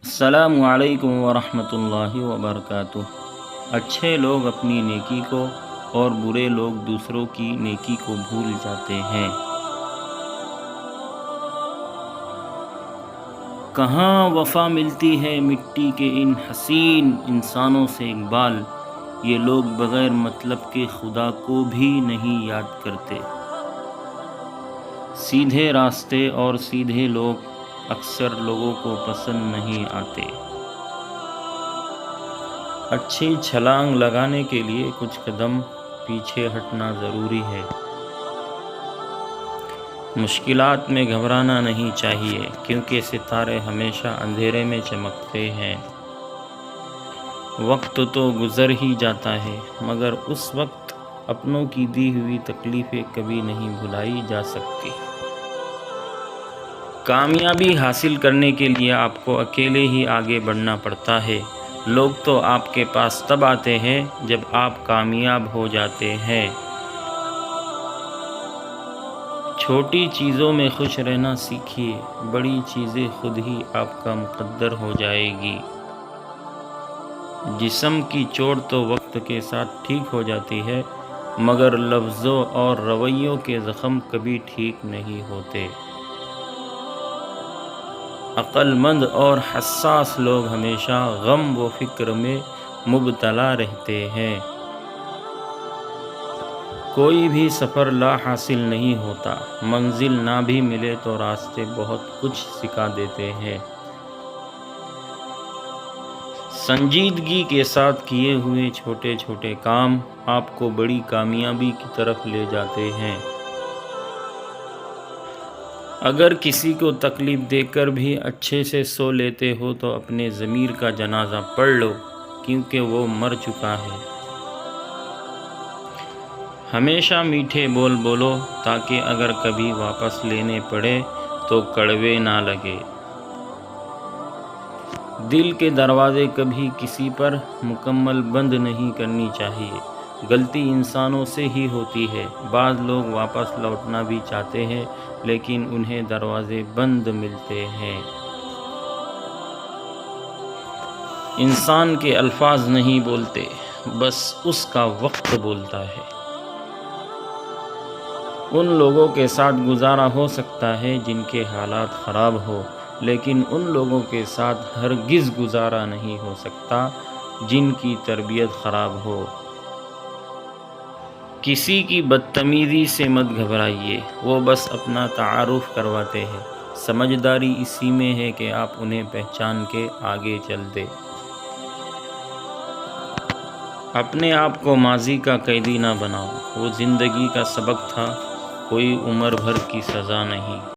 السلام علیکم ورحمۃ اللہ وبرکاتہ۔ اچھے لوگ اپنی نیکی کو اور برے لوگ دوسروں کی نیکی کو بھول جاتے ہیں۔ کہاں وفا ملتی ہے مٹی کے ان حسین انسانوں سے اقبال، یہ لوگ بغیر مطلب کے خدا کو بھی نہیں یاد کرتے۔ سیدھے راستے اور سیدھے لوگ اکثر لوگوں کو پسند نہیں آتے۔ اچھی چھلانگ لگانے کے لیے کچھ قدم پیچھے ہٹنا ضروری ہے۔ مشکلات میں گھبرانا نہیں چاہیے، کیونکہ ستارے ہمیشہ اندھیرے میں چمکتے ہیں۔ وقت تو گزر ہی جاتا ہے، مگر اس وقت اپنوں کی دی ہوئی تکلیفیں کبھی نہیں بھلائی جا سکتی۔ کامیابی حاصل کرنے کے لیے آپ کو اکیلے ہی آگے بڑھنا پڑتا ہے۔ لوگ تو آپ کے پاس تب آتے ہیں جب آپ کامیاب ہو جاتے ہیں۔ چھوٹی چیزوں میں خوش رہنا سیکھیے، بڑی چیزیں خود ہی آپ کا مقدر ہو جائے گی۔ جسم کی چوٹ تو وقت کے ساتھ ٹھیک ہو جاتی ہے، مگر لفظوں اور رویوں کے زخم کبھی ٹھیک نہیں ہوتے۔ عقل مند اور حساس لوگ ہمیشہ غم و فکر میں مبتلا رہتے ہیں۔ کوئی بھی سفر لا حاصل نہیں ہوتا، منزل نہ بھی ملے تو راستے بہت کچھ سکھا دیتے ہیں۔ سنجیدگی کے ساتھ کیے ہوئے چھوٹے چھوٹے کام آپ کو بڑی کامیابی کی طرف لے جاتے ہیں۔ اگر کسی کو تکلیف دے کر بھی اچھے سے سو لیتے ہو تو اپنے ضمیر کا جنازہ پڑھ لو، کیونکہ وہ مر چکا ہے۔ ہمیشہ میٹھے بول بولو، تاکہ اگر کبھی واپس لینے پڑے تو کڑوے نہ لگے۔ دل کے دروازے کبھی کسی پر مکمل بند نہیں کرنی چاہیے، غلطی انسانوں سے ہی ہوتی ہے۔ بعض لوگ واپس لوٹنا بھی چاہتے ہیں، لیکن انہیں دروازے بند ملتے ہیں۔ انسان کے الفاظ نہیں بولتے، بس اس کا وقت بولتا ہے۔ ان لوگوں کے ساتھ گزارا ہو سکتا ہے جن کے حالات خراب ہو، لیکن ان لوگوں کے ساتھ ہرگز گزارا نہیں ہو سکتا جن کی تربیت خراب ہو۔ کسی کی بدتمیزی سے مت گھبرائیے، وہ بس اپنا تعارف کرواتے ہیں۔ سمجھداری اسی میں ہے کہ آپ انہیں پہچان کے آگے چل دیں۔ اپنے آپ کو ماضی کا قیدی نہ بناؤ، وہ زندگی کا سبق تھا، کوئی عمر بھر کی سزا نہیں۔